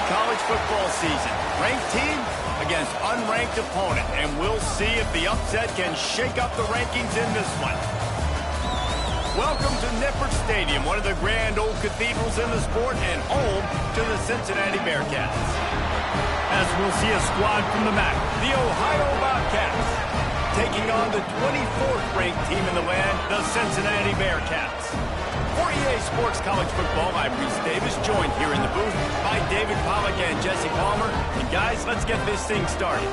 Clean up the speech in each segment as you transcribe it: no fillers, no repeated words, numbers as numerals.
college football season. Ranked team against unranked opponent, and we'll see if the upset can shake up the rankings in this one. Welcome to Nippert Stadium, one of the grand old cathedrals in the sport, and home to the Cincinnati Bearcats. As we'll see a squad from the MAC, the Ohio Bobcats, taking on the 24th ranked team in the land, the Cincinnati Bearcats. For EA Sports College Football, I'm Reese Davis, joined here in the booth by David Pollack and Jesse Palmer. And guys, let's get this thing started.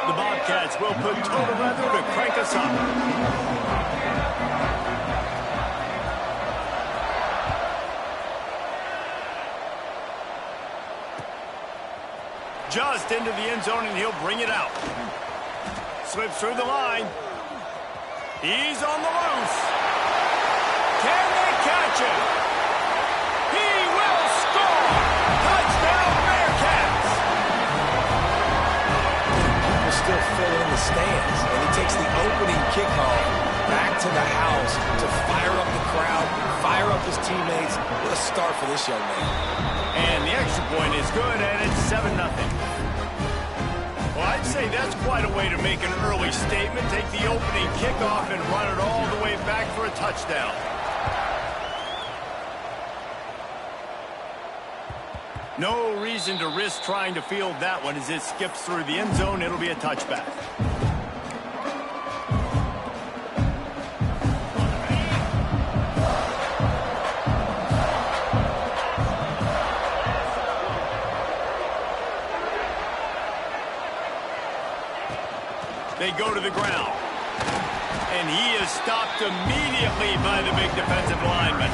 The Bobcats will put total weather to crank us up. Just into the end zone, and he'll bring it out. Slips through the line. He's on the loose. Can they catch him? He will score! Touchdown, Bearcats! People still fill in the stands, and he takes the opening kickoff back to the house to fire up the crowd, fire up his teammates. What a start for this young man. And the extra point is good, and it's 7-0. Well, I'd say that's quite a way to make an early statement. Take the opening kickoff and run it all the way back for a touchdown. No reason to risk trying to field that one. As it skips through the end zone, it'll be a touchback. They go to the ground. And he is stopped immediately by the big defensive lineman.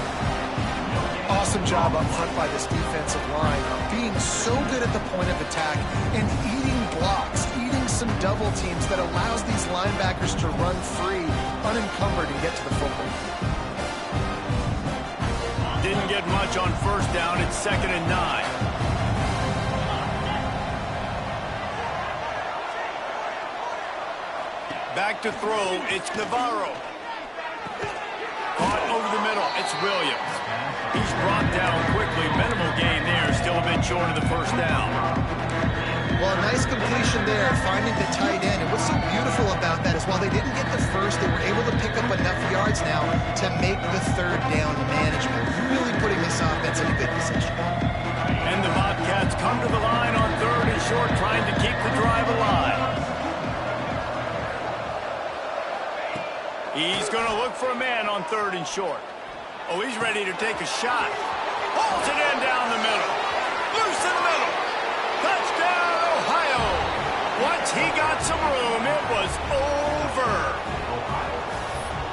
Awesome job up front by this defensive line, being so good at the point of attack and eating blocks, eating some double teams that allows these linebackers to run free, unencumbered, and get to the football. Didn't get much on first down. It's 2nd and 9. Back to throw, it's Navarro. Caught over the middle, it's Williams. He's brought down quickly. Minimal gain there, still a bit short of the first down. Well, a nice completion there, finding the tight end. And what's so beautiful about that is while they didn't get the first, they were able to pick up enough yards now to make the third down manageable. Really putting this offense in a good position. And the Bobcats come to the line on 3rd and short, trying to keep the drive alive. He's going to look for a man on 3rd and short. Oh, he's ready to take a shot. Pulls it in down the middle. Loose in the middle. Touchdown, Ohio. Once he got some room, it was over.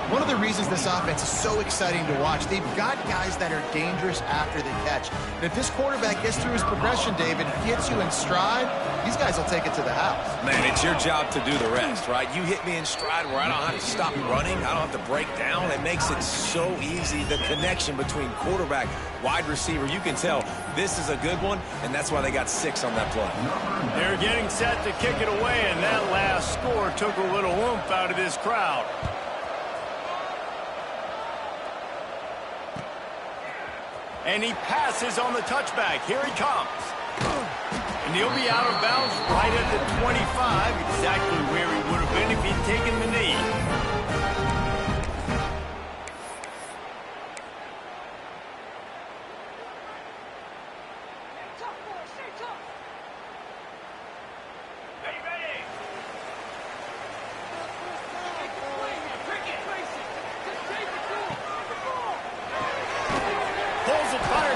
One of the reasons this offense is so exciting to watch, they've got guys that are dangerous after the catch. And if this quarterback gets through his progression, David, gets you in stride, these guys will take it to the house. Man, it's your job to do the rest, right? You hit me in stride where I don't have to stop running. I don't have to break down. It makes it so easy, the connection between quarterback, wide receiver. You can tell this is a good one, and that's why they got 6 on that play. They're getting set to kick it away, and that last score took a little oomph out of this crowd. And he passes on the touchback. Here he comes. And he'll be out of bounds right at the 25, exactly where he would have been if he'd taken the knee.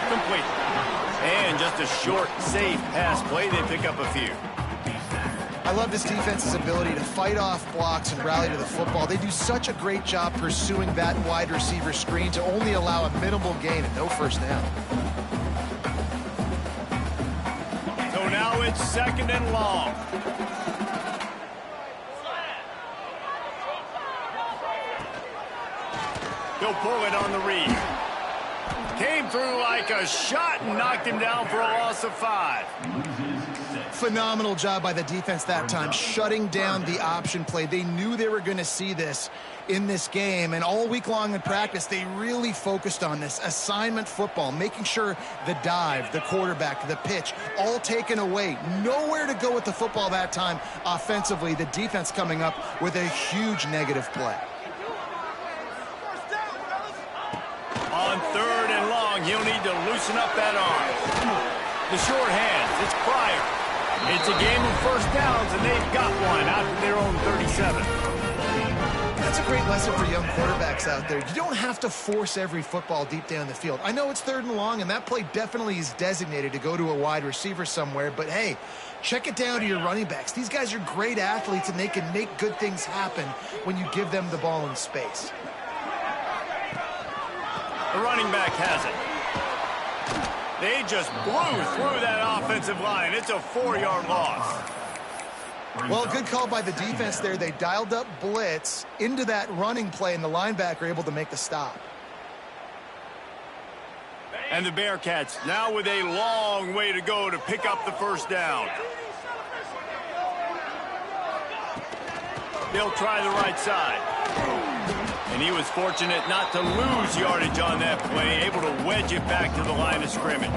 Complete. And just a short, safe pass play. They pick up a few. I love this defense's ability to fight off blocks and rally to the football. They do such a great job pursuing that wide receiver screen to only allow a minimal gain and no first down. So now it's 2nd and long. He'll pull it on the read. Came through like a shot and knocked him down for a loss of 5. Phenomenal job by the defense that time, shutting down the option play. They knew they were going to see this in this game, and all week long in practice, they really focused on this assignment football, making sure the dive, the quarterback, the pitch, all taken away. Nowhere to go with the football that time offensively. The defense coming up with a huge negative play. On 3rd and long, he'll need to loosen up that arm. The short hands, it's Pryor. It's a game of first downs, and they've got one out to their own 37. That's a great lesson for young quarterbacks out there. You don't have to force every football deep down the field. I know it's 3rd and long, and that play definitely is designated to go to a wide receiver somewhere, but hey, check it down to your running backs. These guys are great athletes, and they can make good things happen when you give them the ball in space. The running back has it. They just blew through that offensive line. It's a 4-yard loss. Well, good call by the defense there. They dialed up blitz into that running play, and the linebacker able to make the stop. And the Bearcats now with a long way to go to pick up the first down. They'll try the right side. And he was fortunate not to lose yardage on that play, able to wedge it back to the line of scrimmage.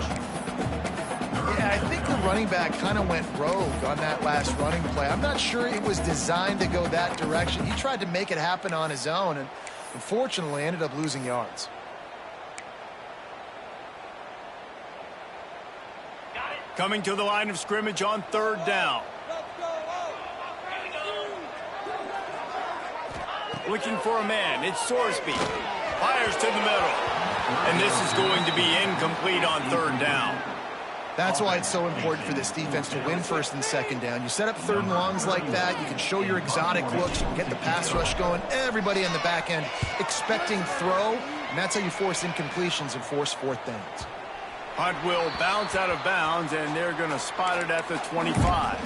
Yeah, I think the running back kind of went rogue on that last running play. I'm not sure it was designed to go that direction. He tried to make it happen on his own, and unfortunately ended up losing yards. Coming to the line of scrimmage on 3rd down. Looking for a man. It's Sorsby. Fires to the middle. And this is going to be incomplete on 3rd down. That's why it's so important for this defense to win 1st and 2nd down. You set up 3rd and longs like that, you can show your exotic looks, you can get the pass rush going, everybody on the back end expecting throw, and that's how you force incompletions and force 4th downs. Hunt will bounce out of bounds, and they're going to spot it at the 25.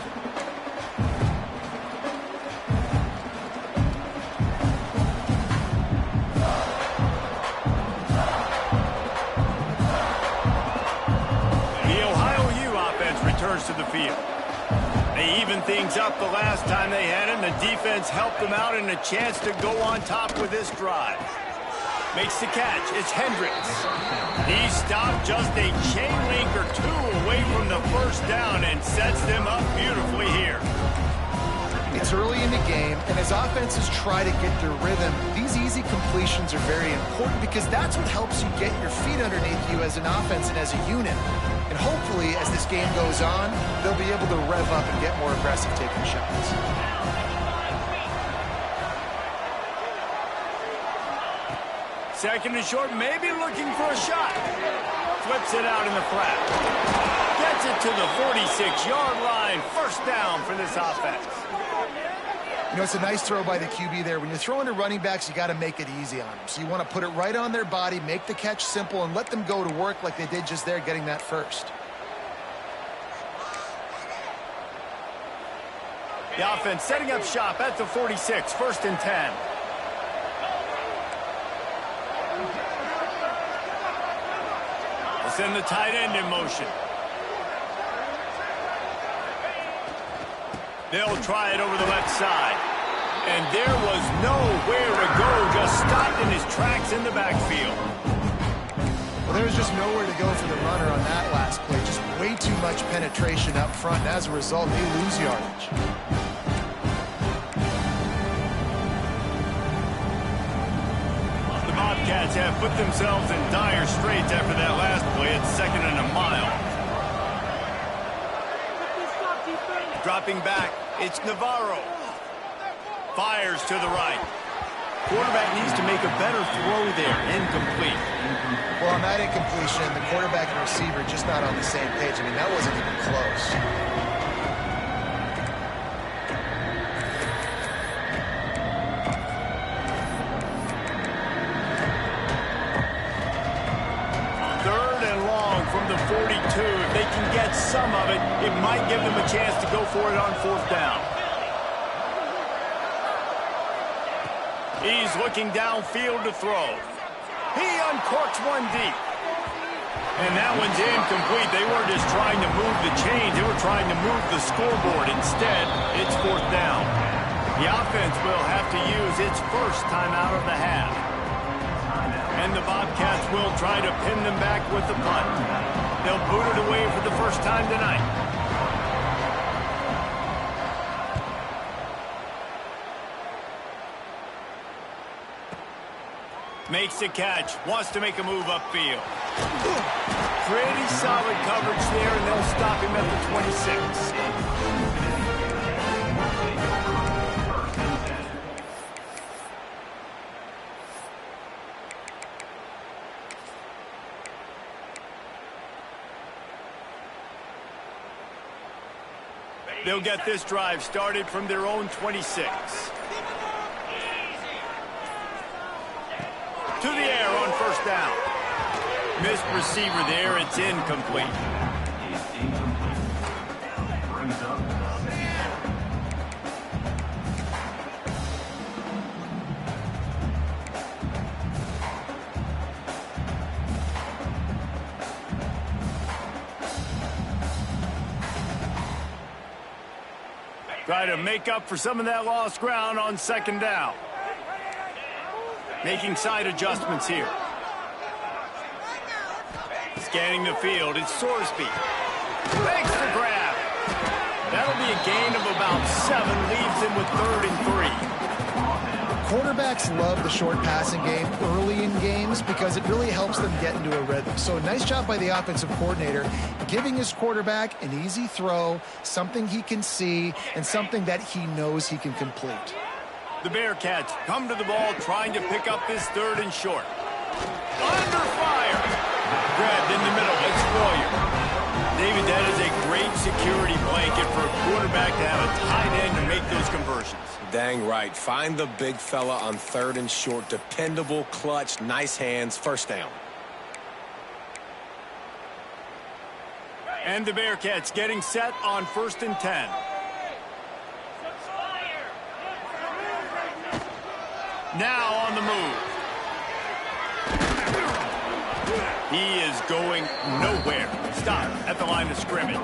Returns to the field. They evened things up the last time they had him. The defense helped them out and a chance to go on top with this drive. Makes the catch. It's Hendricks. He stopped just a chain link or two away from the first down and sets them up beautifully here. It's early in the game, and as offenses try to get their rhythm, these easy completions are very important because that's what helps you get your feet underneath you as an offense and as a unit. And hopefully, as this game goes on, they'll be able to rev up and get more aggressive taking shots. Second and short, maybe looking for a shot. Flips it out in the flat. Gets it to the 46-yard line. First down for this offense. You know, it's a nice throw by the QB there. When you're throwing to running backs, you got to make it easy on them. So you want to put it right on their body, make the catch simple, and let them go to work like they did just there, getting that first. The offense setting up shop at the 46, 1st and 10. They'll send the tight end in motion. They'll try it over the left side. And there was nowhere to go, just stopped in his tracks in the backfield. Well, there was just nowhere to go for the runner on that last play. Just way too much penetration up front, and as a result, they lose yardage. The Bobcats have put themselves in dire straits after that last play. It's 2nd and a mile. Dropping back, it's Navarro. Fires to the right. Quarterback needs to make a better throw there. Incomplete. Well, on that incompletion, the quarterback and receiver just not on the same page. I mean, that wasn't even close. Third and long from the 42. If they can get some of it, it might give them a chance to go for it on 4th down. He's looking downfield to throw. He uncorks one deep. And that one's incomplete. They weren't just trying to move the chains. They were trying to move the scoreboard. Instead, it's fourth down. The offense will have to use its first timeout of the half. And the Bobcats will try to pin them back with the punt. They'll boot it away for the first time tonight. Makes the catch. Wants to make a move upfield. Pretty solid coverage there, and they'll stop him at the 26. They'll get this drive started from their own 26. To the air on first down. Missed receiver there. It's incomplete. Try to make up for some of that lost ground on second down. Making side adjustments here. Scanning the field, it's Sorsby. Makes the grab. That'll be a gain of about 7, leaves him with 3rd and 3. Quarterbacks love the short passing game early in games because it really helps them get into a rhythm. So nice job by the offensive coordinator, giving his quarterback an easy throw, something he can see, and something that he knows he can complete. The Bearcats come to the ball trying to pick up this 3rd and short. Under fire. Grabbed in the middle. It's Boyer. David, that is a great security blanket for a quarterback to have a tight end to make those conversions. Dang right. Find the big fella on 3rd and short. Dependable, clutch, nice hands, first down. And the Bearcats getting set on 1st and 10. Now on the move. He is going nowhere. Stop at the line of scrimmage.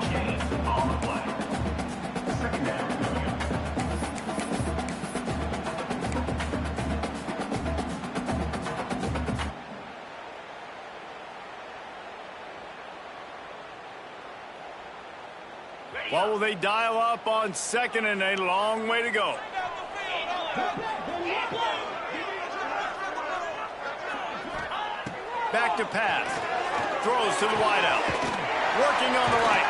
What will they dial up on 2nd and a long way to go? Back to pass. Throws to the wideout. Working on the right.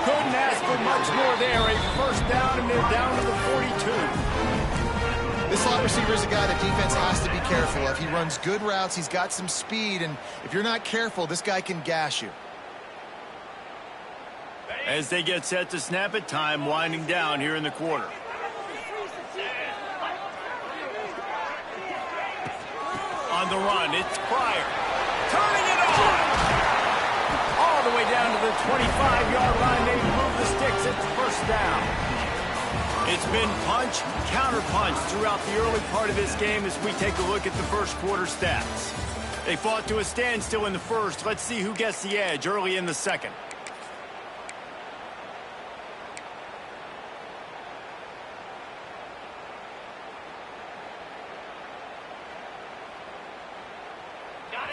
Couldn't ask for much more there. A first down, and they're down to the 42. This slot receiver is a guy that defense has to be careful of. He runs good routes. He's got some speed, and if you're not careful, this guy can gash you. As they get set to snap it, time winding down here in the quarter. On the run, it's Pryor. Turning it on! All the way down to the 25-yard line. They move the sticks. It's first down. It's been punch, counter-punch throughout the early part of this game as we take a look at the first quarter stats. They fought to a standstill in the first. Let's see who gets the edge early in the second.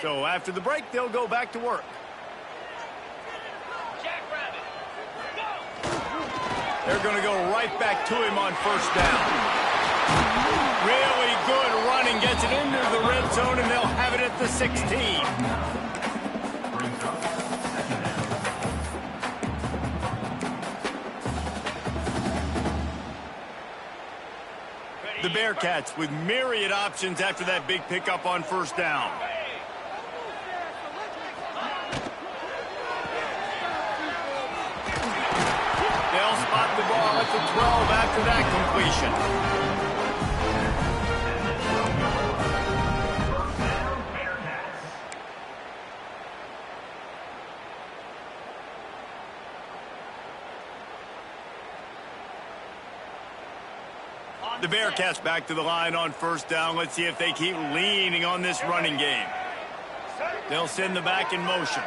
So after the break, they'll go back to work. They're going to go right back to him on first down. Really good running, gets it into the red zone, and they'll have it at the 16. The Bearcats with myriad options after that big pickup on first down. The ball at the 12 after that completion. The Bearcats back to the line on first down. Let's see if they keep leaning on this running game. They'll send the back in motion.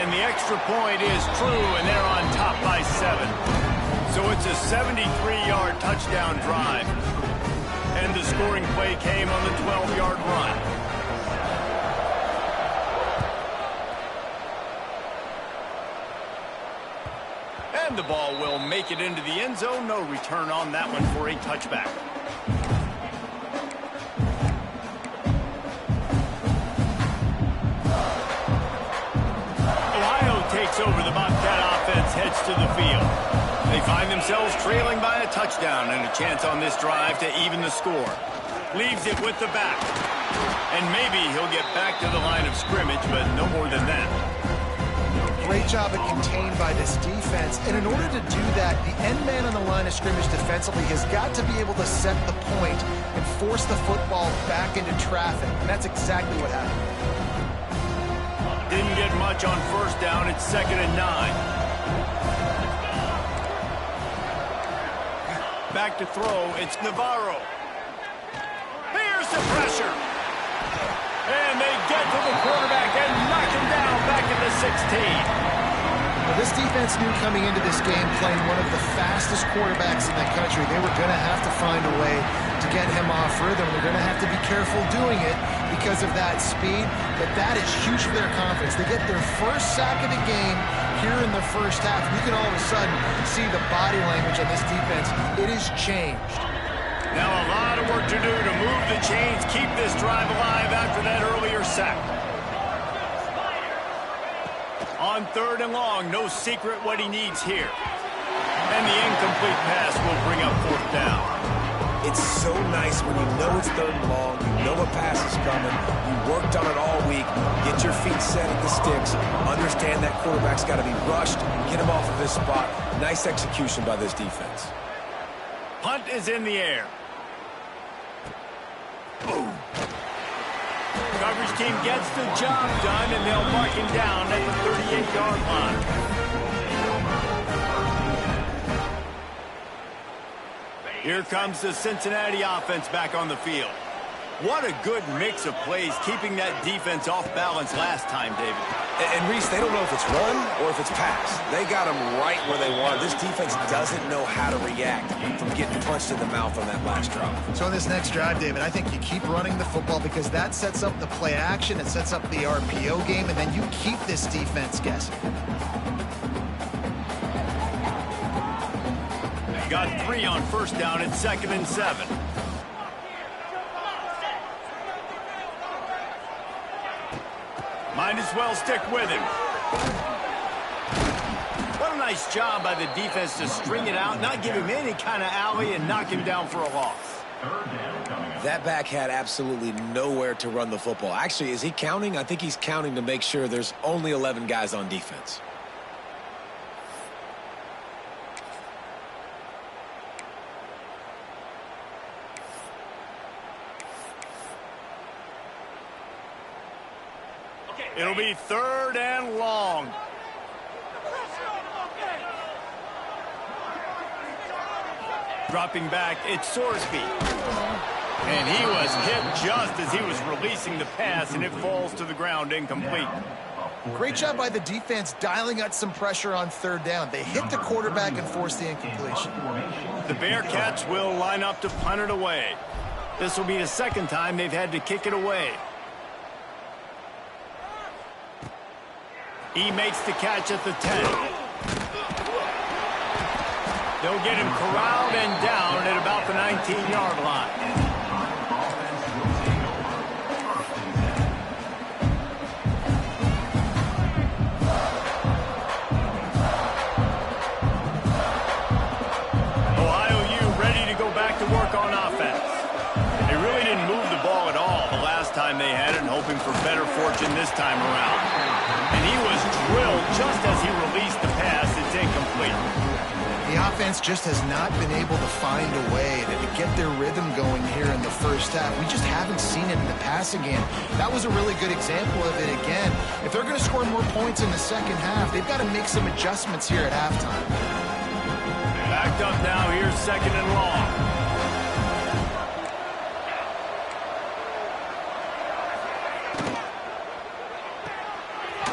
And the extra point is true, and they're on top by 7. So it's a 73-yard touchdown drive. And the scoring play came on the 12-yard run. And the ball will make it into the end zone. No return on that one for a touchback. Ohio takes over. The Bobcat offense heads to the field. They find themselves trailing by a touchdown and a chance on this drive to even the score. Leaves it with the back. And maybe he'll get back to the line of scrimmage, but no more than that. Great job at contained by this defense. And in order to do that, the end man on the line of scrimmage defensively has got to be able to set the point and force the football back into traffic. And that's exactly what happened. Didn't get much on first down. It's 2nd and 9. Back to throw, it's Navarro. Here's the pressure. And they get to the quarterback and knock him down back at the 16. Well, this defense knew coming into this game, playing one of the fastest quarterbacks in the country, they were going to have to find a way to get him off rhythm. They're going to have to be careful doing it because of that speed, but that is huge for their confidence. They get their first sack of the game here in the first half. You can all of a sudden see the body language on this defense. It has changed. Now a lot of work to do to move the chains, keep this drive alive after that earlier sack. On 3rd and long, no secret what he needs here. And the incomplete pass will bring up 4th down. It's so nice when you know it's 3rd and long, you know a pass is coming, you worked on it all week, get your feet set at the sticks, understand that quarterback's got to be rushed, get him off of his spot. Nice execution by this defense. Punt is in the air. Coverage team gets the job done, and they'll mark him down at the 38-yard line. Here comes the Cincinnati offense back on the field. What a good mix of plays, keeping that defense off balance last time, David. And Reese, they don't know if it's run or if it's pass. They got them right where they want. This defense doesn't know how to react from getting punched in the mouth on that last drive. So in this next drive, David, I think you keep running the football because that sets up the play action, it sets up the RPO game, and then you keep this defense guessing. Got 3 on first down at 2nd and 7. Might as well stick with him. What a nice job by the defense to string it out, not give him any kind of alley, and knock him down for a loss. That back had absolutely nowhere to run the football. Actually, is he counting? I think he's counting to make sure there's only 11 guys on defense. It'll be 3rd and long. Dropping back, it's Sorsby. And he was hit just as he was releasing the pass, and it falls to the ground incomplete. Great job by the defense dialing out some pressure on 3rd down. They hit the quarterback and forced the incompletion. The Bearcats will line up to punt it away. This will be the 2nd time they've had to kick it away. He makes the catch at the 10. They'll get him corralled and down at about the 19-yard line. Ohio U ready to go back to work on offense. They really didn't move the ball at all the last time they had it, hoping for better fortune this time around. And he was drilled just as he released the pass. It's incomplete. The offense just has not been able to find a way to get their rhythm going here in the first half. We just haven't seen it in the passing game. That was a really good example of it again. If they're going to score more points in the second half, they've got to make some adjustments here at halftime. Backed up now. Here's 2nd and long.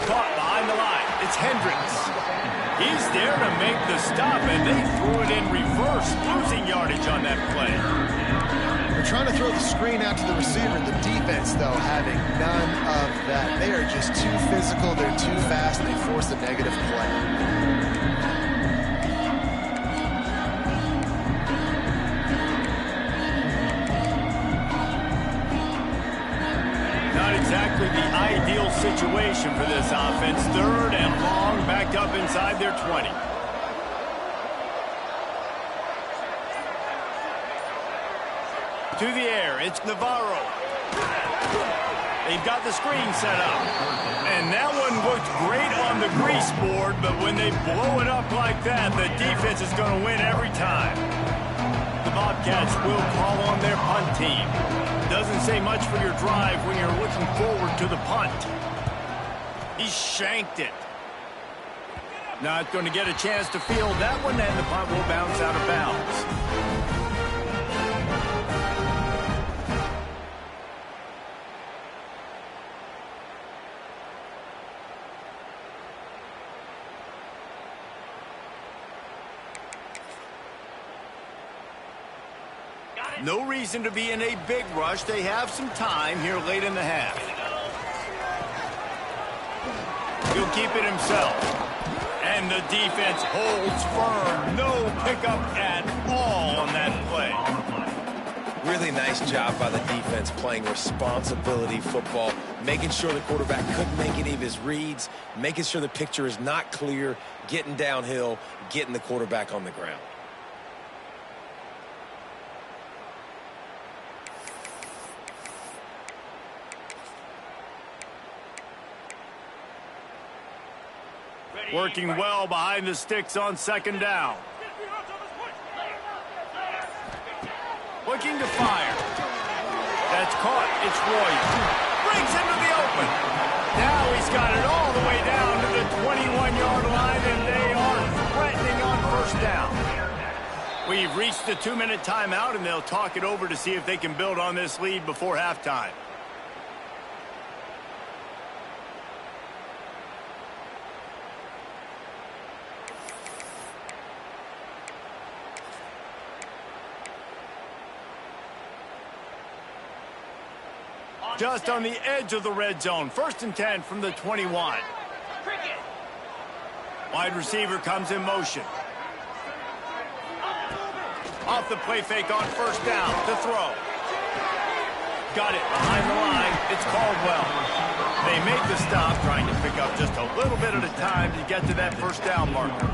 Caught behind the line. Hendricks. He's there to make the stop, and they threw it in reverse, losing yardage on that play. They're trying to throw the screen out to the receiver. The defense, though, having none of that. They are just too physical. They're too fast. And they force a negative play. Not exactly the ideal situation for this offense. 3rd and long, backed up inside their 20. To the air, it's Navarro. They've got the screen set up. And that one looked great on the grease board, but when they blow it up like that, the defense is going to win every time. The Bobcats will call on their punt team. Doesn't say much for your drive when you're looking forward to the punt. He shanked it. Not going to get a chance to field that one, and the punt will bounce out of bounds. No reason to be in a big rush. They have some time here late in the half. He'll keep it himself. And the defense holds firm. No pickup at all on that play. Really nice job by the defense playing responsibility football, making sure the quarterback couldn't make any of his reads, making sure the picture is not clear, getting downhill, getting the quarterback on the ground. Working well behind the sticks on 2nd down. Looking to fire. That's caught. It's Royal. Brings him to the open. Now he's got it all the way down to the 21-yard line, and they are threatening on 1st down. We've reached the 2-minute timeout, and they'll talk it over to see if they can build on this lead before halftime. Just on the edge of the red zone. 1st and 10 from the 21. Wide receiver comes in motion. Off the play fake on 1st down to throw. Got it behind the line. It's Caldwell. They make the stop, trying to pick up just a little bit at a time to get to that 1st down marker.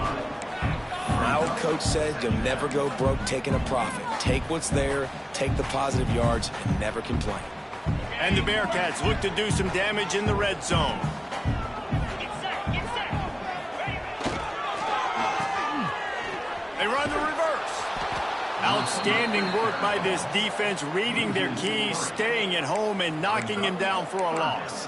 My old coach said you'll never go broke taking a profit. Take what's there, take the positive yards, and never complain. And the Bearcats look to do some damage in the red zone. They run the reverse. Outstanding work by this defense, reading their keys, staying at home, and knocking him down for a loss.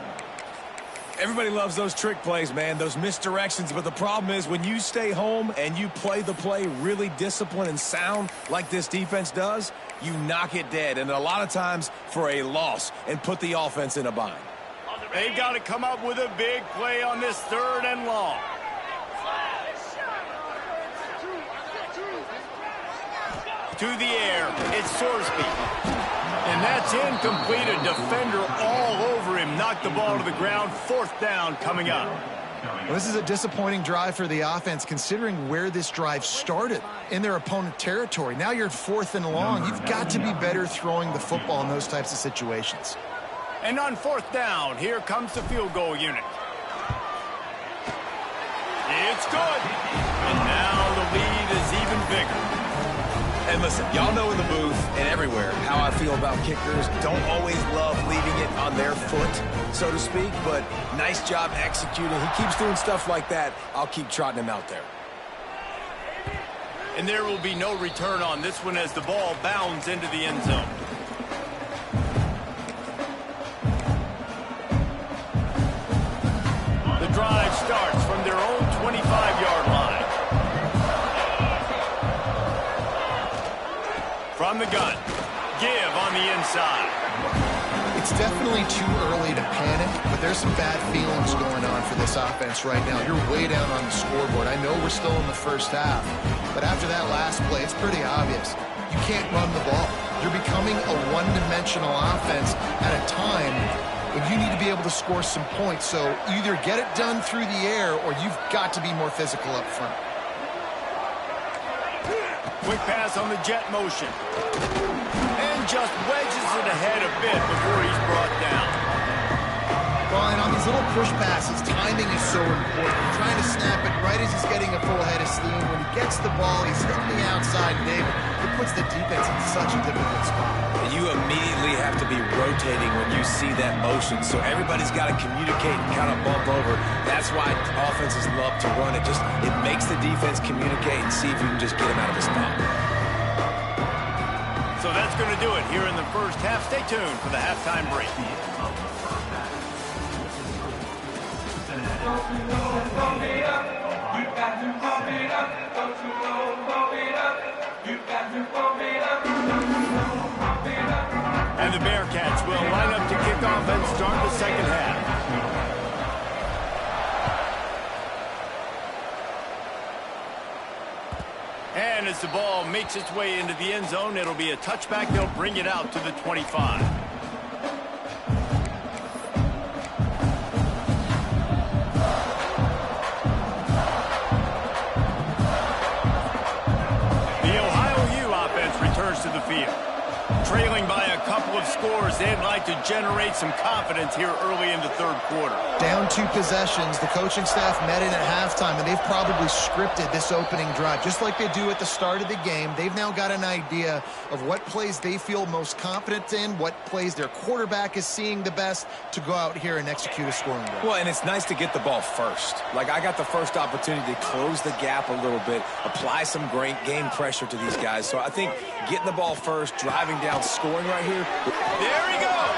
Everybody loves those trick plays, man, those misdirections, but the problem is when you stay home and you play the play really disciplined and sound like this defense does, you knock it dead, and a lot of times for a loss, and put the offense in a bind. They've got to come up with a big play on this 3rd and long. To the air, it's Sorsby. And that's incomplete. A defender all over him. Knocked the ball to the ground. 4th down coming up. Well, this is a disappointing drive for the offense, considering where this drive started, in their opponent territory. Now you're at 4th and long. You've got to be better throwing the football in those types of situations. And on 4th down, here comes the field goal unit. It's good. And now the lead is even bigger. And listen, y'all know in the booth and everywhere how I feel about kickers. Don't always love leaving it on their foot, so to speak, but nice job executing. He keeps doing stuff like that. I'll keep trotting him out there. And there will be no return on this one as the ball bounds into the end zone. The drive starts from their own 25-yard line. From the gun, give on the inside. It's definitely too early to panic, but but there's some bad feelings going on for this offense right now. You're way down on the scoreboard. I know we're still in the first half, but after that last play, it's pretty obvious. You can't run the ball. You're becoming a one-dimensional offense at a time when you need to be able to score some points. So either get it done through the air or you've got to be more physical up front. Quick pass on the jet motion. And just wedges it ahead a bit before he's brought down. Well, and on these little push passes, timing is so important. You're trying to snap it right as he's getting a full head of steam. When he gets the ball, he's hitting the outside, David. It puts the defense in such a difficult spot. And you immediately have to be rotating when you see that motion. So everybody's got to communicate and kind of bump over. That's why offenses love to run it. It makes the defense communicate and see if you can just get him out of his spot. So that's going to do it here in the first half. Stay tuned for the halftime break. And the Bearcats will line up to kick off and start the second half. And as the ball makes its way into the end zone, it'll be a touchback. They'll bring it out to the 25. To the field. Trailing by a couple of scores, they'd like to generate some confidence here early in the third quarter. Down 2 possessions, the coaching staff met in at halftime, and they've probably scripted this opening drive. Just like they do at the start of the game, they've now got an idea of what plays they feel most confident in, what plays their quarterback is seeing the best to go out here and execute a scoring drive. Well, and it's nice to get the ball first. Like, I got the first opportunity to close the gap a little bit, apply some great game pressure to these guys. So I think getting the ball first, driving down, scoring right here. There he goes.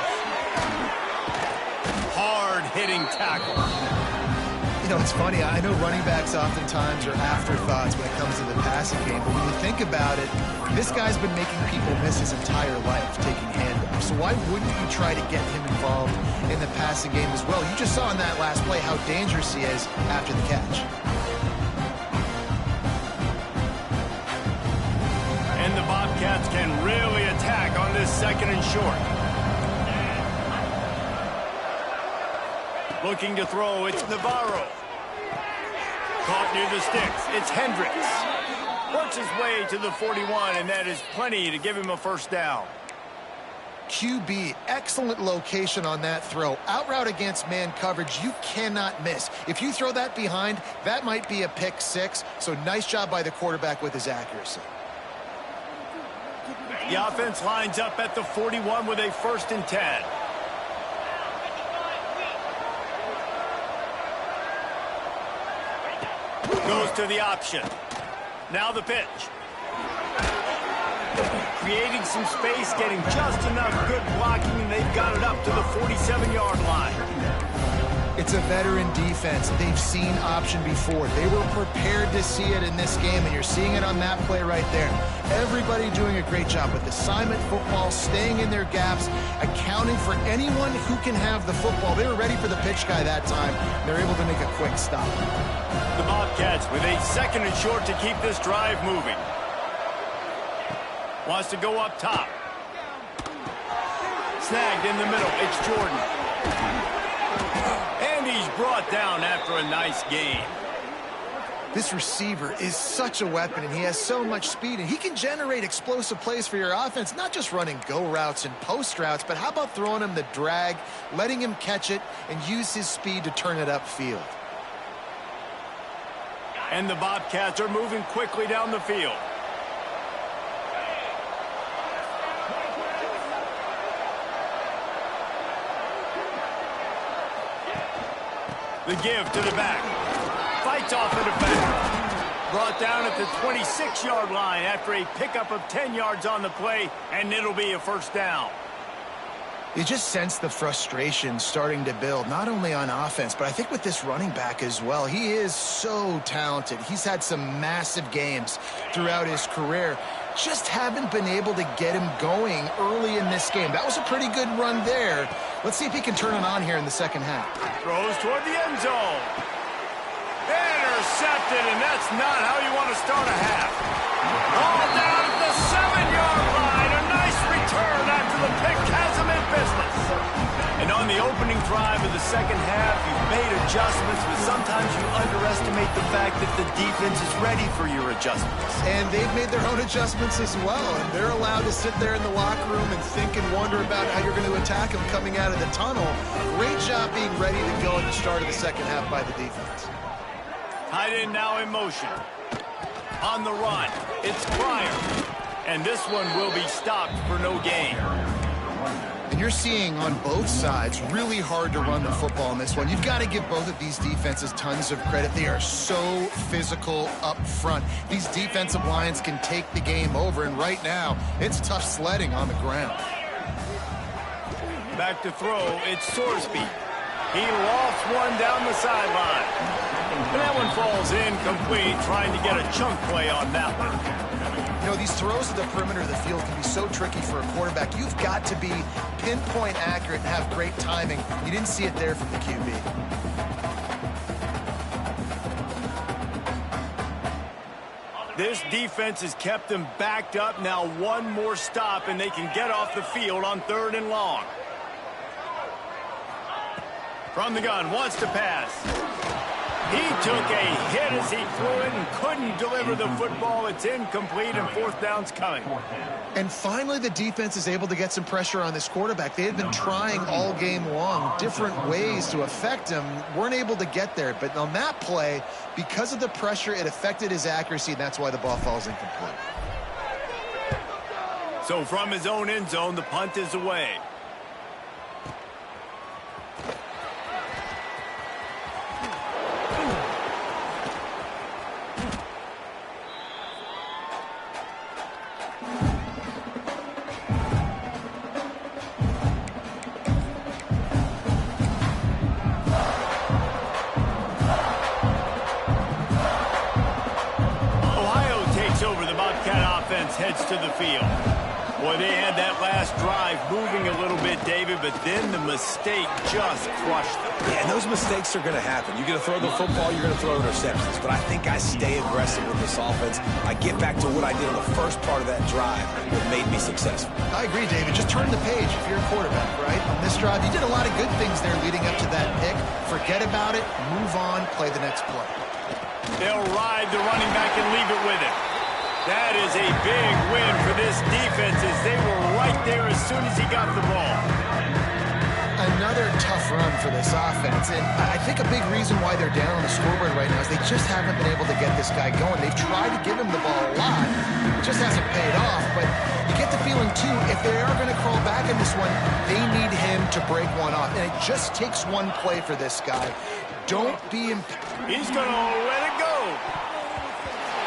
Hard-hitting tackle. You know, it's funny. I know running backs oftentimes are afterthoughts when it comes to the passing game, but when you think about it, this guy's been making people miss his entire life taking handoffs. So why wouldn't you try to get him involved in the passing game as well? You just saw in that last play how dangerous he is after the catch. And the Bobcats can really attack on this second and short. Looking to throw, it's Navarro. Caught near the sticks, it's Hendricks. Works his way to the 41, and that is plenty to give him a first down. QB, excellent location on that throw. Out route against man coverage, you cannot miss. If you throw that behind, that might be a pick 6. So nice job by the quarterback with his accuracy. The offense lines up at the 41 with a 1st and 10. Goes to the option. Now the pitch. Creating some space, getting just enough good blocking, and they've got it up to the 47-yard line. It's a veteran defense. They've seen option before. They were prepared to see it in this game, and you're seeing it on that play right there. Everybody doing a great job with assignment football, staying in their gaps, accounting for anyone who can have the football. They were ready for the pitch guy that time. They're able to make a quick stop. The Bobcats with a 2nd and short to keep this drive moving. Wants to go up top. Snagged in the middle. It's Jordan. And he's brought down after a nice gain. This receiver is such a weapon, and he has so much speed, and he can generate explosive plays for your offense, not just running go routes and post routes, but how about throwing him the drag, letting him catch it, and use his speed to turn it upfield. And the Bobcats are moving quickly down the field. The give to the back. Fights off the defender. Brought down at the 26-yard line after a pickup of 10 yards on the play, and it'll be a 1st down. You just sense the frustration starting to build, not only on offense, but I think with this running back as well. He is so talented. He's had some massive games throughout his career. Just haven't been able to get him going early in this game. That was a pretty good run there, Let's see if he can turn it on here in the second half. Throws toward the end zone. Intercepted, and that's not how you want to start a half. All down at the 7-yard line. A nice return after the pick has him in business. And on the opening drive of the second half, you've made adjustments, but sometimes you underestimate the fact that the defense is ready for your adjustments. And they've made their own adjustments as well, and they're allowed to sit there in the locker room and think and wonder about how you're going to attack them coming out of the tunnel. Great job being ready to go at the start of the second half by the defense. Tight end now in motion. On the run, it's Pryor. And this one will be stopped for no gain. And you're seeing on both sides really hard to run the football in this one. You've got to give both of these defenses tons of credit. They are so physical up front. These defensive lines can take the game over, and right now, it's tough sledding on the ground. Back to throw, it's Sorsby. He lofts one down the sideline. And that one falls incomplete, trying to get a chunk play on that one. You know, these throws at the perimeter of the field can be so tricky for a quarterback. You've got to be pinpoint accurate and have great timing. You didn't see it there from the QB. This defense has kept them backed up. Now one more stop, and they can get off the field on 3rd and long. From the gun, wants to pass. He took a hit as he threw it and couldn't deliver the football. It's incomplete, and 4th down's coming. And finally, the defense is able to get some pressure on this quarterback. They had been trying all game long different ways to affect him. Weren't able to get there. But on that play, because of the pressure, it affected his accuracy, and that's why the ball falls incomplete. So from his own end zone, the punt is away. Heads to the field. Boy, they had that last drive moving a little bit, David, but then the mistake just crushed them. Yeah, and those mistakes are going to happen. You're going to throw the football, you're going to throw interceptions. But I think I stay aggressive with this offense. I get back to what I did on the first part of that drive that made me successful. I agree, David. Just turn the page if you're a quarterback, right? On this drive, you did a lot of good things there leading up to that pick. Forget about it, move on, play the next play. They'll ride the running back and leave it with him. That is a big win for this defense as they were right there as soon as he got the ball. Another tough run for this offense, and I think a big reason why they're down on the scoreboard right now is they just haven't been able to get this guy going. They've tried to give him the ball a lot. It just hasn't paid off, but you get the feeling, too, if they are going to crawl back in this one, they need him to break one off, and it just takes one play for this guy. Don't be He's going to let it go.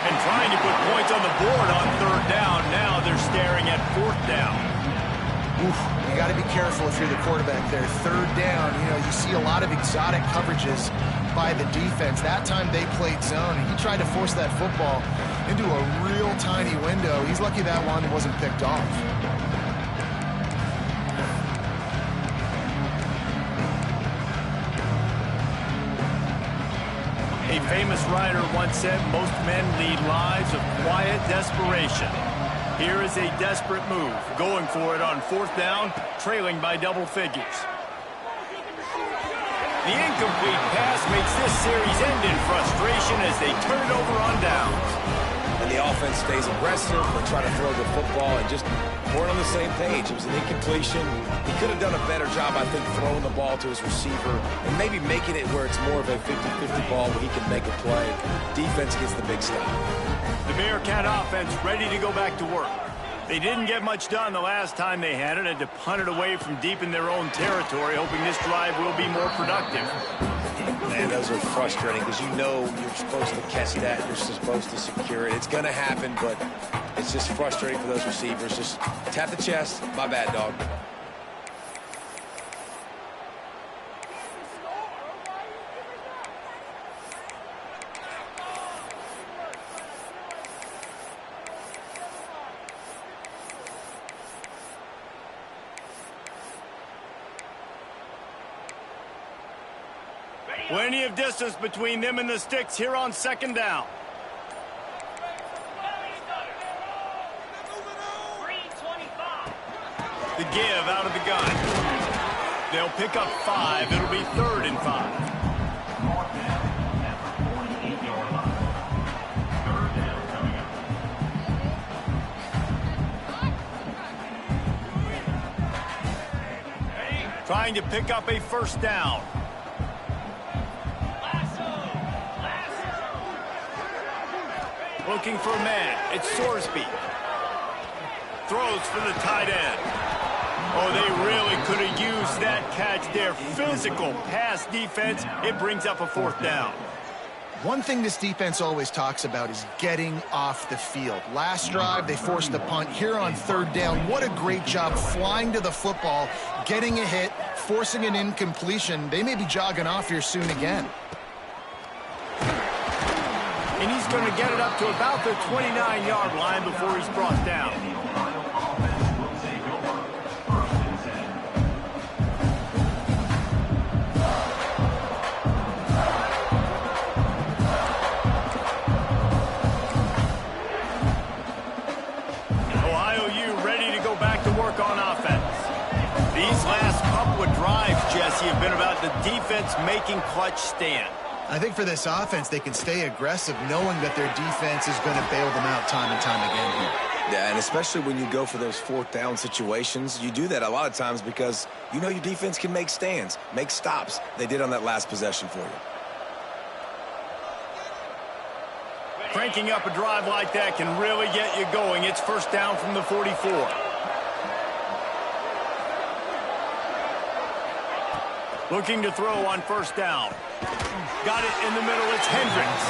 And trying to put points on the board on 3rd down. Now they're staring at 4th down. Oof, you got to be careful if you're the quarterback there. 3rd down, you know, you see a lot of exotic coverages by the defense. That time they played zone, and he tried to force that football into a real tiny window. He's lucky that one wasn't picked off. A famous writer once said, most men lead lives of quiet desperation. Here is a desperate move, going for it on 4th down, trailing by double figures. The incomplete pass makes this series end in frustration as they turn it over on downs. And the offense stays aggressive. They try to throw the football and just weren't on the same page. It was an incompletion. He could have done a better job, I think, throwing the ball to his receiver and maybe making it where it's more of a 50-50 ball where he can make a play. Defense gets the big stop. The Bearcat offense ready to go back to work. They didn't get much done the last time they had it. Had to punt it away from deep in their own territory, hoping this drive will be more productive. Man, those are frustrating because you know you're supposed to catch that. You're supposed to secure it. It's going to happen, but it's just frustrating for those receivers. Just tap the chest. My bad, dog. Plenty of distance between them and the sticks here on second down. The give out of the gun. They'll pick up 5. It'll be 3rd and 5. Trying to pick up a first down. Looking for a man. It's Sorsby. Throws for the tight end. Oh, they really could have used that catch there. Physical pass defense. It brings up a 4th down. One thing this defense always talks about is getting off the field. Last drive, they forced a punt. Here on 3rd down, what a great job flying to the football, getting a hit, forcing an incompletion. They may be jogging off here soon again. And he's going to get it up to about the 29-yard line before he's brought down. Ohio U ready to go back to work on offense. These last couple of drives, Jesse, have been about the defense making clutch stand. I think for this offense, they can stay aggressive knowing that their defense is going to bail them out time and time again here. Yeah, and especially when you go for those 4th down situations, you do that a lot of times because you know your defense can make stands, make stops. They did on that last possession for you. Cranking up a drive like that can really get you going. It's first down from the 44. Looking to throw on first down. Got it in the middle. It's Hendricks.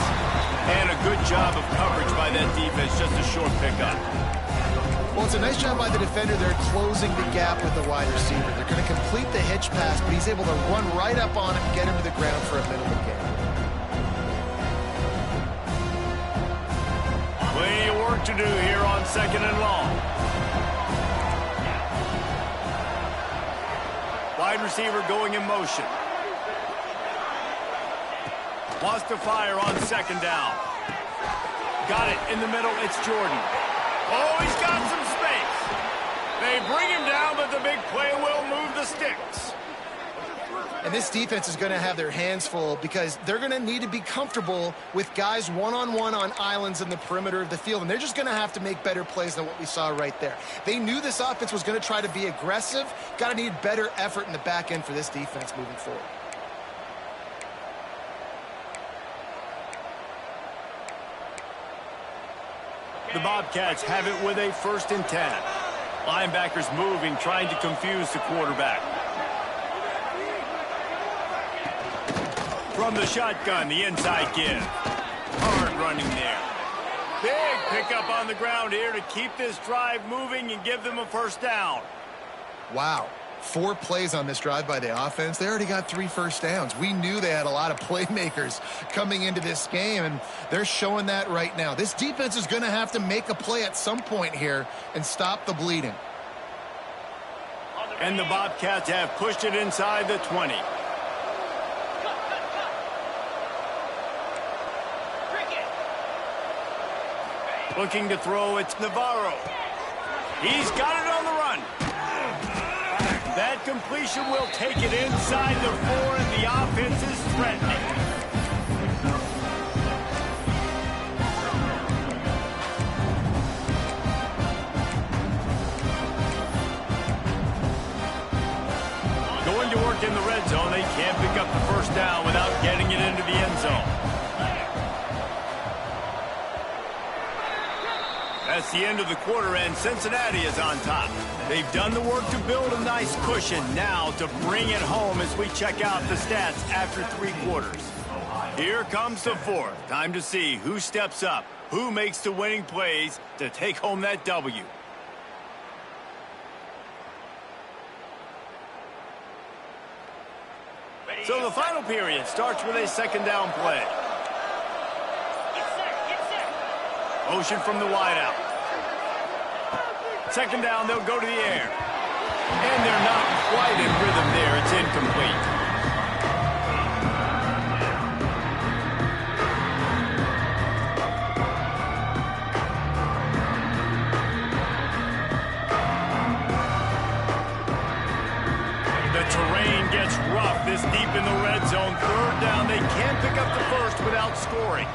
And a good job of coverage by that defense. Just a short pickup. Well, it's a nice job by the defender. They're closing the gap with the wide receiver. They're going to complete the hitch pass, but he's able to run right up on him, get him to the ground for a minimal gain. Plenty of work to do here on 2nd and long. Wide receiver going in motion. Wants to fire on 2nd down. Got it in the middle. It's Jordan. Oh, he's got some space. They bring him down, but the big play will move the sticks. And this defense is going to have their hands full because they're going to need to be comfortable with guys one-on-one on islands in the perimeter of the field. And they're just going to have to make better plays than what we saw right there. They knew this offense was going to try to be aggressive. Got to need better effort in the back end for this defense moving forward. The Bobcats have it with a 1st and 10. Linebackers moving, trying to confuse the quarterback. From the shotgun, the inside give. Hard running there. Big pickup on the ground here to keep this drive moving and give them a first down. Wow. 4 plays on this drive by the offense. They already got 3 first downs. We knew they had a lot of playmakers coming into this game, and they're showing that right now. This defense is going to have to make a play at some point here and stop the bleeding. And the Bobcats have pushed it inside the 20. Looking to throw, it's Navarro. He's got it on the run. That completion will take it inside the 4, and the offense is threatening. Going to work in the red zone. They can't pick up the first down without getting it into the end zone. That's the end of the quarter, and Cincinnati is on top. They've done the work to build a nice cushion. Now to bring it home as we check out the stats after 3 quarters. Here comes the 4th. Time to see who steps up, who makes the winning plays to take home that W. So the final period starts with a 2nd down play. Motion from the wideout. 2nd down, they'll go to the air. And they're not quite in rhythm there. It's incomplete. they can't pick up the first without scoring.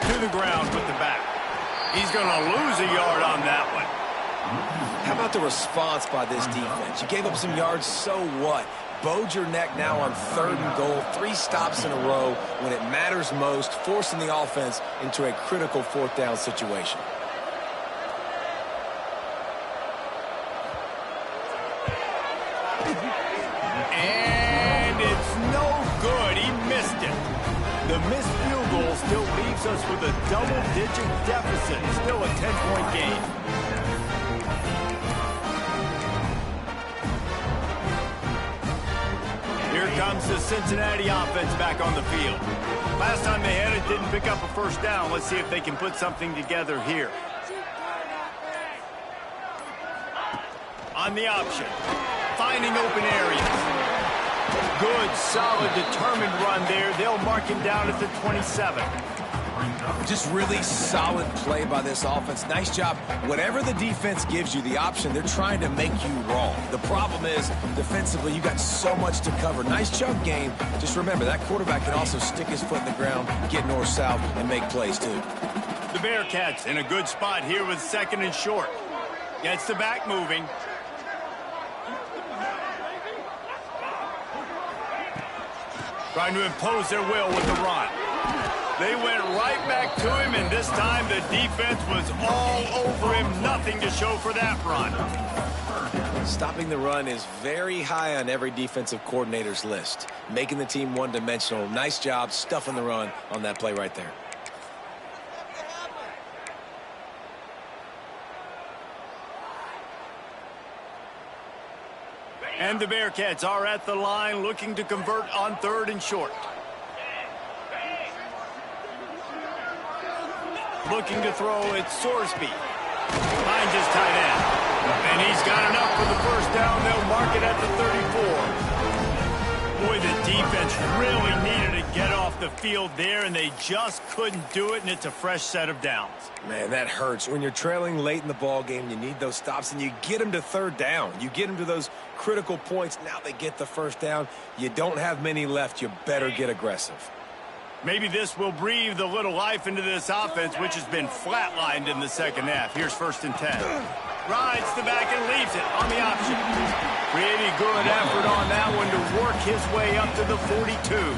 To the ground with the back. He's going to lose a yard on that one. How about the response by this defense? You gave up some yards, so what? Bowed your neck now on 3rd and goal, 3 stops in a row when it matters most, forcing the offense into a critical 4th down situation. And it's no good. He missed it. The missed field goal still leaves us with a double-digit deficit. Still a 10-point game. Here comes the Cincinnati offense back on the field. Last time they had it, didn't pick up a first down. Let's see if they can put something together here. On the option. Finding open areas. Good, solid, determined run there. They'll mark him down at the 27. Just really solid play by this offense. Nice job. Whatever the defense gives you the option, they're trying to make you wrong. The problem is, defensively, you got so much to cover. Nice chunk game. Just remember, that quarterback can also stick his foot in the ground, get north-south, and make plays, too. The Bearcats in a good spot here with 2nd and short. Gets the back moving. Trying to impose their will with the run. They went right back to him, and this time the defense was all over him. Nothing to show for that run. Stopping the run is very high on every defensive coordinator's list. Making the team one-dimensional. Nice job stuffing the run on that play right there. And the Bearcats are at the line looking to convert on 3rd and short. Looking to throw at Sorsby. Finds his tight end. And he's got enough for the first down. They'll mark it at the 34. Boy, the defense really needed to get off the field there, and they just couldn't do it, and it's a fresh set of downs. Man, that hurts. When you're trailing late in the ball game, you need those stops, and you get them to 3rd down. You get them to those critical points. Now they get the first down. You don't have many left. You better get aggressive. Maybe this will breathe a little life into this offense, which has been flatlined in the 2nd half. Here's 1st and 10. Rides the back and leaves it on the option. Pretty good effort on that one to work his way up to the 42.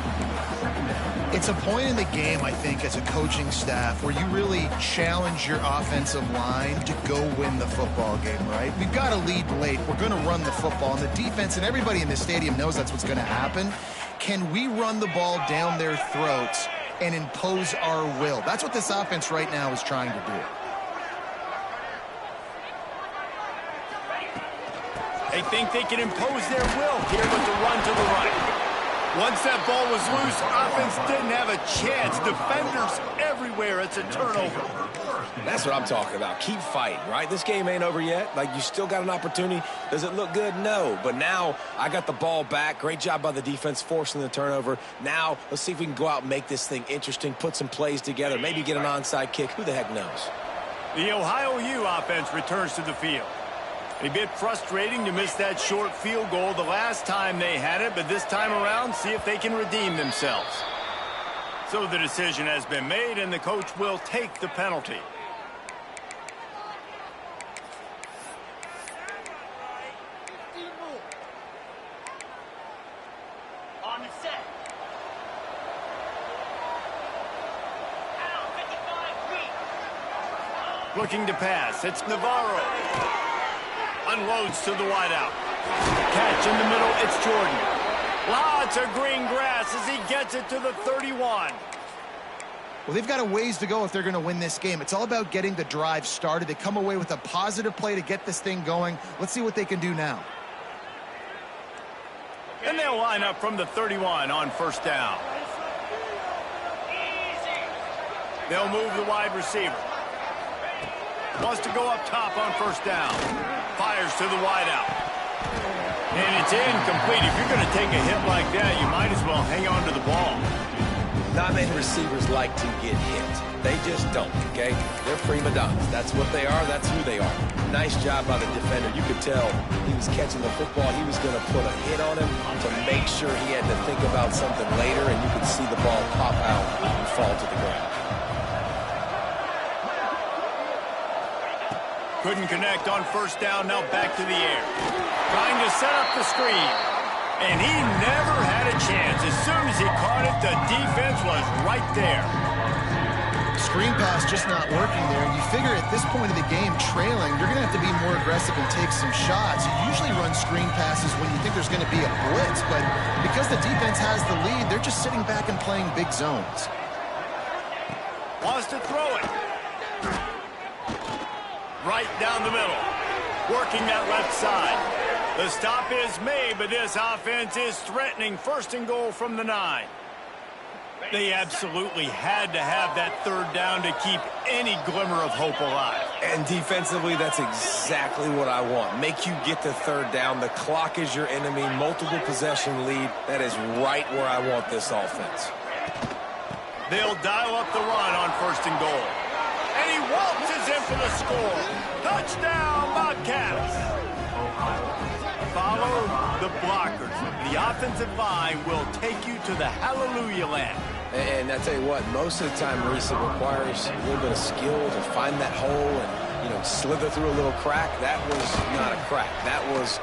It's a point in the game, I think, as a coaching staff where you really challenge your offensive line to go win the football game, right? We've got to lead late. We're going to run the football. And the defense and everybody in the stadium knows that's what's going to happen. Can we run the ball down their throats and impose our will? That's what this offense right now is trying to do. They think they can impose their will here with the run to the right. Once that ball was loose, offense didn't have a chance. Defenders everywhere. It's a turnover. That's what I'm talking about. Keep fighting, right? This game ain't over yet. Like, you still got an opportunity. Does it look good? No. But now I got the ball back. Great job by the defense forcing the turnover. Now let's see if we can go out and make this thing interesting, put some plays together, maybe get an onside kick. Who the heck knows? The Ohio U offense returns to the field. A bit frustrating to miss that short field goal the last time they had it, but this time around, see if they can redeem themselves. So the decision has been made, and the coach will take the penalty. On the set. Out, 55 feet. Looking to pass. It's Navarro. Unloads to the wideout. Catch in the middle. It's Jordan. Lots of green grass as he gets it to the 31. Well, they've got a ways to go if they're going to win this game. It's all about getting the drive started. They come away with a positive play to get this thing going. Let's see what they can do now. And they'll line up from the 31 on first down. They'll move the wide receiver. Wants to go up top on first down. Fires to the wideout. And it's incomplete. If you're going to take a hit like that, you might as well hang on to the ball. Not many receivers like to get hit. They just don't, okay? They're prima donnas. That's what they are. That's who they are. Nice job by the defender. You could tell he was catching the football. He was going to put a hit on him to make sure he had to think about something later, and you could see the ball pop out and fall to the ground. Couldn't connect on first down, now back to the air. Trying to set up the screen. And he never had a chance. As soon as he caught it, the defense was right there. Screen pass just not working there. You figure at this point of the game, trailing, you're going to have to be more aggressive and take some shots. You usually run screen passes when you think there's going to be a blitz, but because the defense has the lead, they're just sitting back and playing big zones. Wants to throw it. Right down the middle. Working that left side. The stop is made, but this offense is threatening. First and goal from the 9. They absolutely had to have that third down to keep any glimmer of hope alive. And defensively, that's exactly what I want. Make you get the third down. The clock is your enemy. Multiple possession lead. That is right where I want this offense. They'll dial up the run on first and goal. And he waltzes in for the score. Touchdown, Bobcats. Follow the blockers. The offensive line will take you to the hallelujah land. And I tell you what, most of the time, Reese, it requires a little bit of skill to find that hole and, you know, slither through a little crack. That was not a crack. That was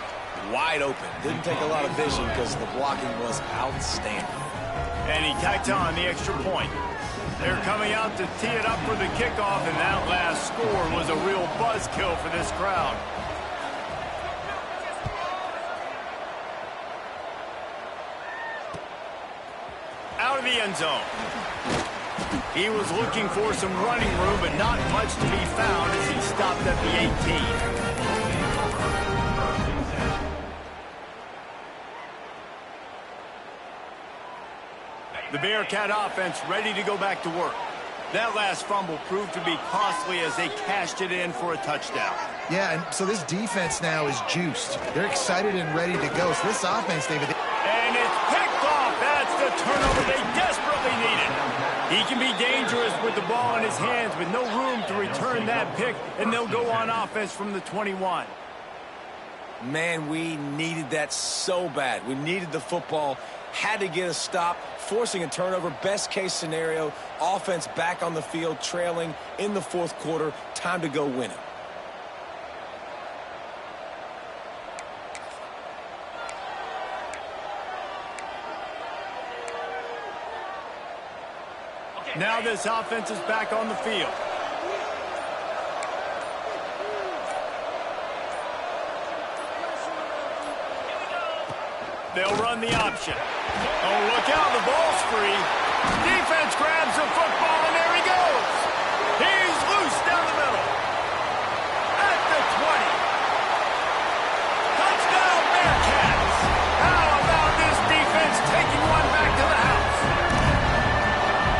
wide open. Didn't take a lot of vision because the blocking was outstanding. And he tacked on the extra point. They're coming out to tee it up for the kickoff, and that last score was a real buzzkill for this crowd. Out of the end zone. He was looking for some running room, but not much to be found as he stopped at the 18. The Bearcat offense ready to go back to work. That last fumble proved to be costly as they cashed it in for a touchdown. Yeah, and so this defense now is juiced. They're excited and ready to go. So this offense, David... And it's picked off. That's the turnover they desperately needed. He can be dangerous with the ball in his hands, but no room to return that pick, and they'll go on offense from the 21. Man, we needed that so bad. We needed the football, had to get a stop, forcing a turnover. Best case scenario, offense back on the field, trailing in the fourth quarter. Time to go win it. Now this offense is back on the field. They'll run the option. Oh, look out, the ball's free. Defense grabs the football, and there he goes. He's loose down the middle. At the 20. Touchdown, Bearcats. How about this defense taking one back to the house?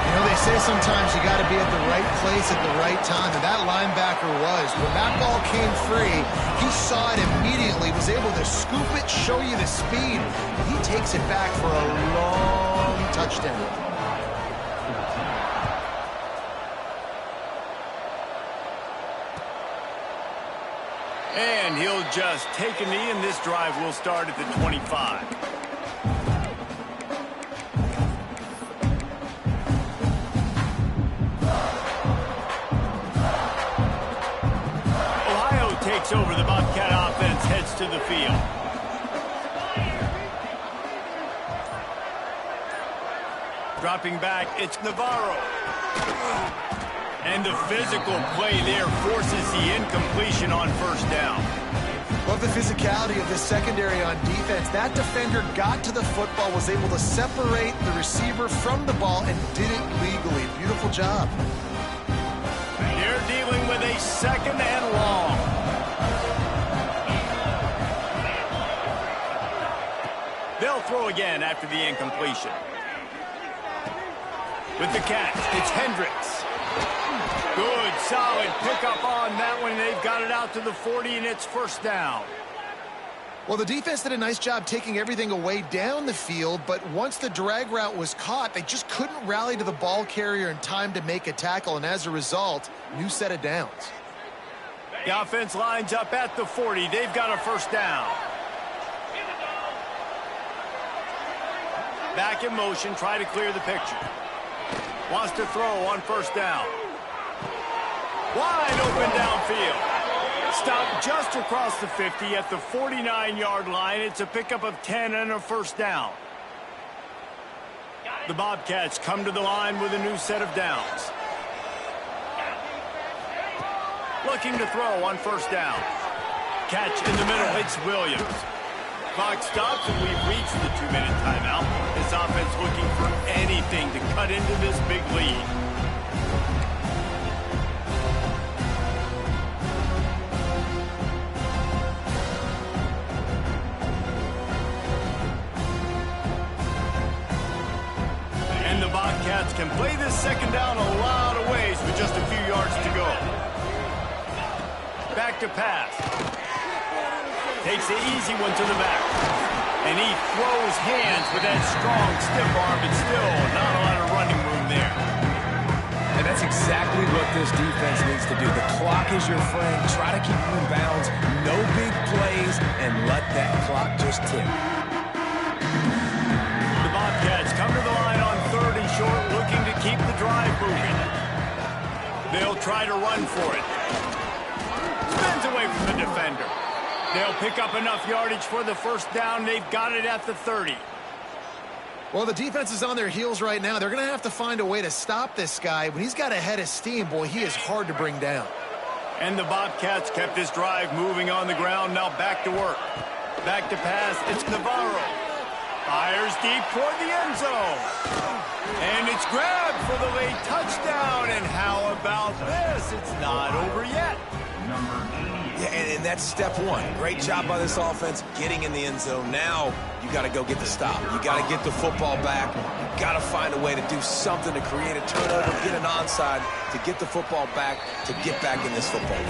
You know, they say sometimes you got to be at the right place at the right time, and that linebacker was. When that ball came free, he saw it immediately, was able to scoop it, show you the speed. He takes it back for a long touchdown. And he'll just take a knee, and this drive will start at the 25. Takes over. The Bobcat offense heads to the field. Dropping back, it's Navarro. And the physical play there forces the incompletion on first down. Love the physicality of the secondary on defense. That defender got to the football, was able to separate the receiver from the ball, and did it legally. Beautiful job. They're dealing with a second and long. They'll throw again after the incompletion. With the catch, it's Hendricks. Good, solid pickup on that one. They've got it out to the 40, and it's first down. Well, the defense did a nice job taking everything away down the field, but once the drag route was caught, they just couldn't rally to the ball carrier in time to make a tackle, and as a result, new set of downs. The offense lines up at the 40. They've got a first down. Back in motion, try to clear the picture. Wants to throw on first down. Wide open downfield. Stop just across the 50 at the 49-yard line. It's a pickup of 10 and a first down. The Bobcats come to the line with a new set of downs. Looking to throw on first down. Catch in the middle. It's Williams. Clock stops and we've reached the 2-minute timeout. This offense looking for anything to cut into this big lead. And the Bobcats can play this second down a lot of ways with just a few yards to go. Back to pass. Takes the easy one to the back. And he throws hands with that strong, stiff arm, but still not a lot of running room there. And that's exactly what this defense needs to do. The clock is your friend. Try to keep them in bounds. No big plays, and let that clock just tick. The Bobcats come to the line on third and short, looking to keep the drive moving. They'll try to run for it. Spins away from the defender. They'll pick up enough yardage for the first down. They've got it at the 30. Well, the defense is on their heels right now. They're going to have to find a way to stop this guy. When he's got a head of steam, boy, he is hard to bring down. And the Bobcats kept this drive moving on the ground. Now back to work. Back to pass. It's Navarro. Fires deep toward the end zone. And it's grabbed for the late touchdown. And how about this? It's not over yet. Yeah, and that's step one. Great job by this offense getting in the end zone. Now you got to go get the stop. You got to get the football back. You got to find a way to do something to create a turnover, get an onside, to get the football back, to get back in this football game.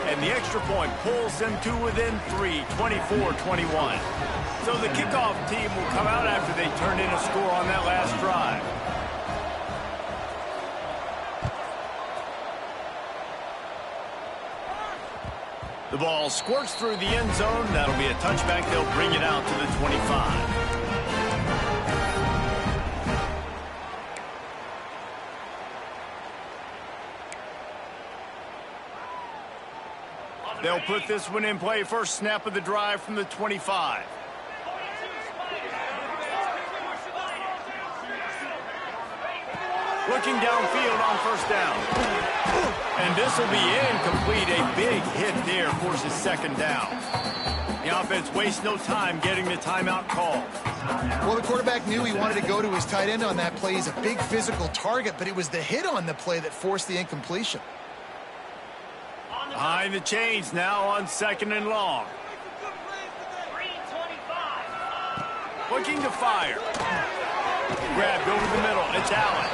And the extra point pulls them to within 3, 24-21. So the kickoff team will come out after they turn in a score on that last drive. The ball squirts through the end zone. That'll be a touchback. They'll bring it out to the 25. They'll put this one in play. First snap of the drive from the 25. Looking downfield on first down. And this will be incomplete. A big hit there forces second down. The offense wastes no time getting the timeout called. Well, the quarterback knew he wanted to go to his tight end on that play. He's a big physical target, but it was the hit on the play that forced the incompletion. Behind the chains now on second and long. Looking to fire. Grabbed over the middle. It's Allen.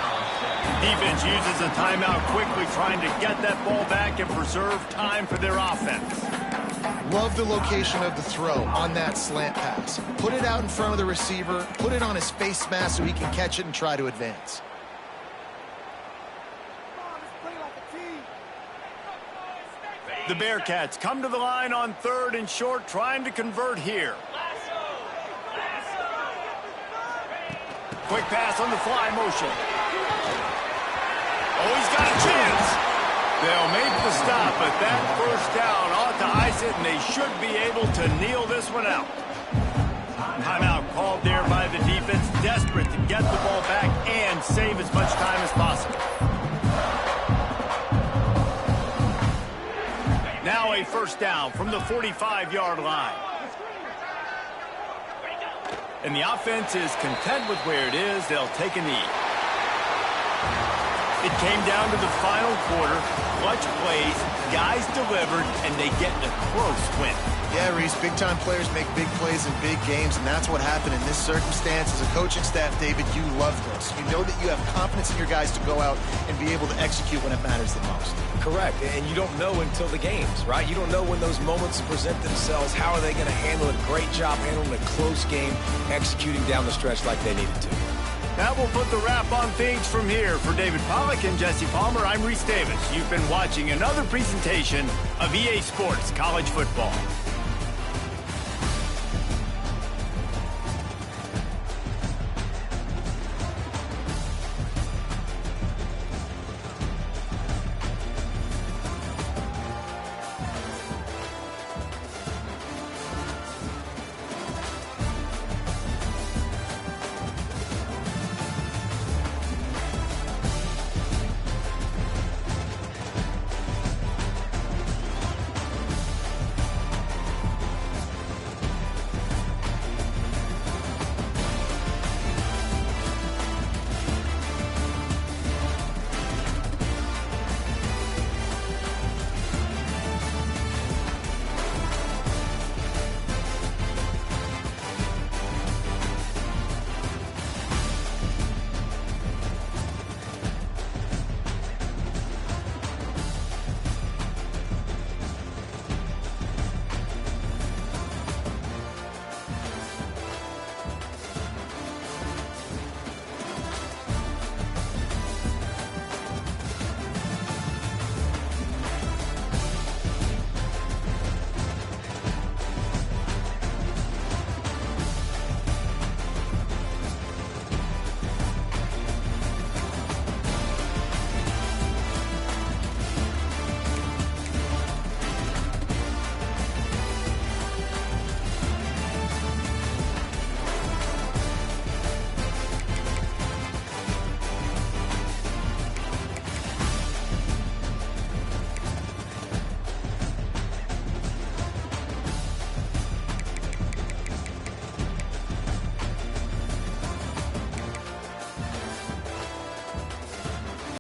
Defense uses a timeout quickly, trying to get that ball back and preserve time for their offense. Love the location of the throw on that slant pass. Put it out in front of the receiver, put it on his face mask so he can catch it and try to advance. The Bearcats come to the line on third and short, trying to convert here. Quick pass on the fly motion. Oh, he's got a chance. They'll make the stop, but that first down ought to ice it, and they should be able to kneel this one out. Timeout called there by the defense, desperate to get the ball back and save as much time as possible. Now a first down from the 45-yard line. And the offense is content with where it is. They'll take a knee. It came down to the final quarter. Clutch plays, guys delivered, and they get a close win. Yeah, Reese, big-time players make big plays in big games, and that's what happened in this circumstance. As a coaching staff, David, you love this. You know that you have confidence in your guys to go out and be able to execute when it matters the most. Correct, and you don't know until the games, right? You don't know when those moments present themselves. How are they going to handle it? Great job handling a close game, executing down the stretch like they needed to. That will put the wrap on things from here. For David Pollack and Jesse Palmer, I'm Reese Davis. You've been watching another presentation of EA Sports College Football.